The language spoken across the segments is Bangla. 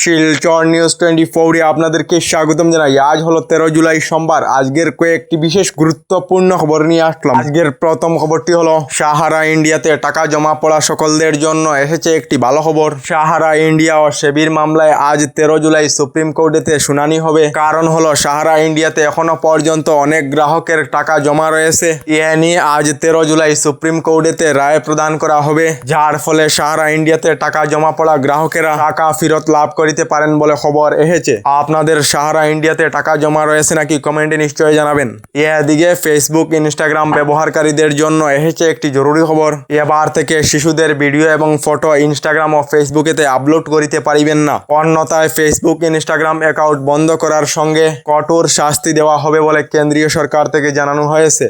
শিলচর নিউজ 24 আপনাদেরকে স্বাগতম জানাই। আজ হলো 13 জুলাই সোমবার। আজকের কয়েকটি বিশেষ গুরুত্বপূর্ণ খবর নিয়ে আসলাম। আজকের প্রথম খবরটি হলো সাহারা ইন্ডিয়াতে টাকা জমা পড়া সকলদের জন্য এসেছে একটি ভালো খবর। সাহারা ইন্ডিয়া ও সেবির মামলায় আজ 13 জুলাই সুপ্রিম কোর্টেতে শুনানি হবে। কারণ হলো সাহারা ইন্ডিয়াতে এখনো পর্যন্ত অনেক গ্রাহকের টাকা জমা রয়েছে। এ নিয়ে আজ 13 জুলাই সুপ্রিম কোর্টেতে রায় প্রদান করা হবে, যার ফলে সাহারা ইন্ডিয়াতে টাকা জমা পড়া গ্রাহকেরা টাকা ফেরত লাভ করিতে পারেন বলে খবর এসেছে। আপনাদের সাহারা ইন্ডিয়াতে টাকা জমা রয়েছে নাকি কমেন্টে নিশ্চয়ই জানাবেন। এদিকে ফেসবুক ইনস্টাগ্রাম ব্যবহারকারীদের জন্য এসেছে একটি জরুরি খবর। এবার থেকে শিশুদের ভিডিও এবং ফটো ইনস্টাগ্রাম ও ফেসবুকেতে আপলোড করিতে পারিবেন না। অন্যথায় ফেসবুক ইনস্টাগ্রাম অ্যাকাউন্ট বন্ধ করার সঙ্গে কঠোর শাস্তি দেওয়া হবে বলে কেন্দ্রীয় সরকার থেকে জানানো হয়েছে।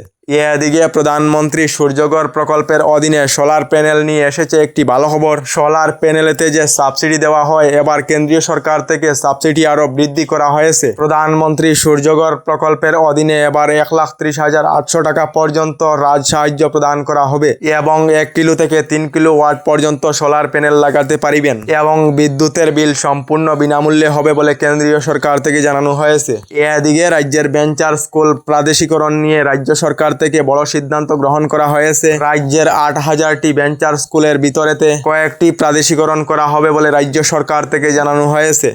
এদিকে প্রধানমন্ত্রী সূর্যঘর প্রকল্পের অধীনে সোলার প্যানেল নিয়ে এসেছে একটি ভালো খবর। সোলার প্যানেলেতে যে সাবসিডি দেওয়া হয়, এবার কেন্দ্রীয় সরকার থেকে সাবসিডি আরো বৃদ্ধি করা হয়েছে। প্রধানমন্ত্রী সূর্যঘর প্রকল্পের অধীনে এবার 1,30,800 টাকা পর্যন্ত রাজ সাহায্য প্রদান করা হবে এবং 1 কিলো থেকে 3 কিলো ওয়াট পর্যন্ত সোলার প্যানেল লাগাতে পারিবেন এবং বিদ্যুতের বিল সম্পূর্ণ বিনামূল্যে হবে বলে কেন্দ্রীয় সরকার থেকে জানানো হয়েছে। এদিকে রাজ্যের ভেঞ্চার স্কুল প্রাদেশিকরণ নিয়ে রাজ্য সরকার থেকে বড় সিদ্ধান্ত গ্রহণ করা হয়েছে। রাজ্যের 8,000টি ভেঞ্চার স্কুলের ভিতরেতে কয়েকটি প্রাদেশিকরণ করা হবে বলে রাজ্য সরকার থেকে জানানো হয়েছে।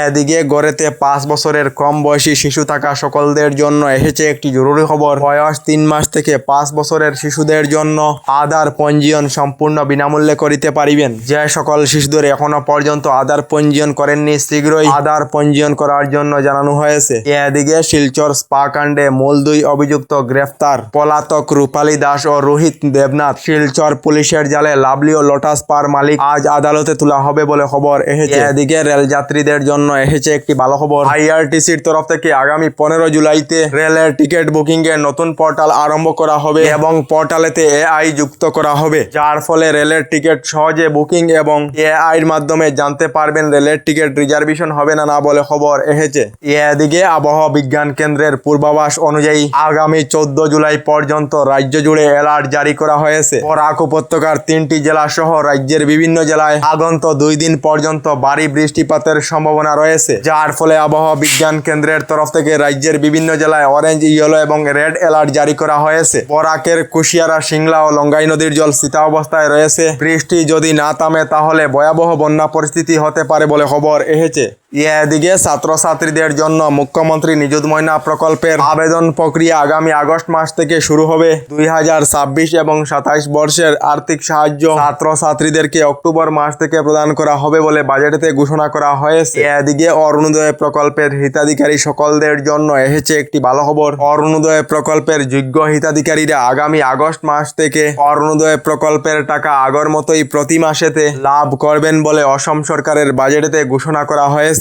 এদিকে গড়েতে 5 বছরের কম বয়সী শিশু থাকা সকলদের জন্য এসেছে একটি জরুরি খবর। বয়স 3 মাস থেকে 5 বছরের শিশুদের জন্য আধার পঞ্জীয়ন সম্পূর্ণ বিনামূল্যে করিতে পারিবেন। যে সকল শিশুদের এখনো পর্যন্ত আধার পঞ্জীয়ন করেননি, শীঘ্রই আধার পঞ্জীয়ন করার জন্য জানানো হয়েছে। এদিকে শিলচর স্পা কাণ্ডে মূল 2 অভিযুক্ত গ্রেফতার। পলাতক রূপালী দাস ও রোহিত দেবনাথ শিলচর পুলিশের জালে লাভলি ও লোটাস পার মালিক আজ আদালতে তোলা হবে বলে খবর এসেছে। এদিকে রেল যাত্রীদের জন্য এসেছে একটি ভালো খবর। আইআরটিসির তরফ থেকে আগামী 15 জুলাইতে রেলের টিকিট বুকিং এর নতুন পোর্টাল আরম্ভ করা হবে এবং পোর্টালেতে এআই যুক্ত করা হবে, যার ফলে রেলের টিকিট সহজে বুকিং এবং এআই এর মাধ্যমে জানতে পারবেন রেলের টিকিট রিজার্ভেশন হবে না বলে খবর এসেছে। এদিকে আবহাওয়া বিজ্ঞান কেন্দ্রের পূর্বাভাস অনুযায়ী আগামী 14 জুলাই পর্যন্ত রাজ্য জুড়ে অ্যালার্ট জারি করা হয়েছে। বরাক উপত্যকার 3টি জেলা সহ রাজ্যের বিভিন্ন জেলায় আগন্ত 2 দিন পর্যন্ত ভারী বৃষ্টিপাতের সম্ভাবনা রয়েছে, যার ফলে আবহাওয়া বিজ্ঞান কেন্দ্রের তরফ থেকে রাজ্যের বিভিন্ন জেলায় অরেঞ্জ, ইয়েলো এবং রেড অ্যালার্ট জারি করা হয়েছে। বরাকের কুশিয়ারা, সিংলা ও লঙ্গাই নদীর জল স্থিতা অবস্থায় রয়েছে। বৃষ্টি যদি না থামে তাহলে ভয়াবহ বন্যা পরিস্থিতি হতে পারে বলে খবর এসেছে। এদিকে ছাত্রছাত্রীদের জন্য মুখ্যমন্ত্রী নিযুত ময়না প্রকল্পের আবেদন প্রক্রিয়া আগামী আগস্ট মাস থেকে শুরু হবে। 2026 এবং 27 বর্ষের আর্থিক সাহায্য ছাত্রছাত্রীদেরকে অক্টোবর মাস থেকে প্রদান করা হবে বলে বাজেটেতে ঘোষণা করা হয়েছে। এদিকে অরুণোদয় প্রকল্পের হিতাধিকারী সকলদের জন্য এসেছে একটি ভালো খবর। অরুণোদয় প্রকল্পের যোগ্য হিতাধিকারীরা আগামী আগস্ট মাস থেকে অরুণোদয় প্রকল্পের টাকা আগের মতোই প্রতি মাসেতে লাভ করবেন বলে অসম সরকারের বাজেটেতে ঘোষণা করা হয়েছে।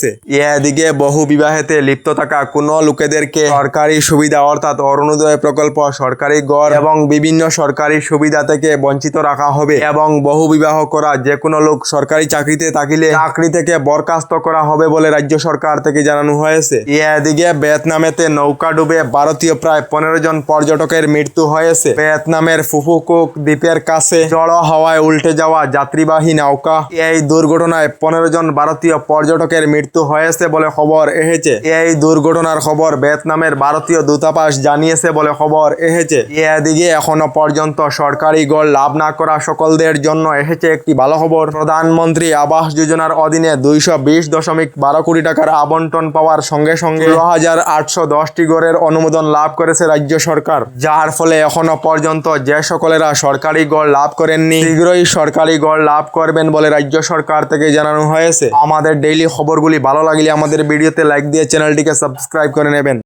এদিকে বহু বিবাহেতে লিপ্ত থাকা কোনো লোকেদেরকে সরকারি সুবিধা অর্থাৎ অরুণোদয় প্রকল্প, সরকারি ঘর এবং বিভিন্ন সরকারি সুবিধা থেকে বঞ্চিত রাখা হবে এবং বহু বিবাহ করা যে কোনো লোক সরকারি চাকরিতে থাকিলে চাকরি থেকে বরখাস্ত করা হবে বলে রাজ্য সরকার থেকে জানানো হয়েছে। এদিকে ভিয়েতনামেতে নৌকা ডুবে ভারতীয় প্রায় 15 জন পর্যটকের মৃত্যু হয়েছে। ভিয়েতনামের ফুফুকুক দ্বীপের কাছে জড়ো হওয়ায় উল্টে যাওয়া যাত্রীবাহী নৌকা, এই দুর্ঘটনায় 15 জন ভারতীয় পর্যটকের মৃত্যু হয়েছে বলে খবর এসেছে। এই দুর্ঘটনার খবর ভিয়েতনামের ভারতীয় দূতাবাস জানিয়েছে বলে খবর এসেছে। এদিকে এখনো পর্যন্ত সরকারি ঘর লাভ না করা সকলদের জন্য এসেছে একটি ভালো খবর। প্রধানমন্ত্রী আবাস যোজনার অধীনে 220.12 কোটি টাকার আবন্টন পাওয়ার সঙ্গে সঙ্গে 16,810টি ঘরের অনুমোদন লাভ করেছে রাজ্য সরকার, যার ফলে এখনো পর্যন্ত যে সকলেরা সরকারি ঘর লাভ করেননি শীঘ্রই সরকারি ঘর লাভ করবেন বলে রাজ্য সরকার থেকে জানানো হয়েছে। আমাদের ডেইলি খবরগুলি ভালো লাগলে আমাদের ভিডিওতে লাইক দিয়ে চ্যানেলটিকে সাবস্ক্রাইব করে নেবেন।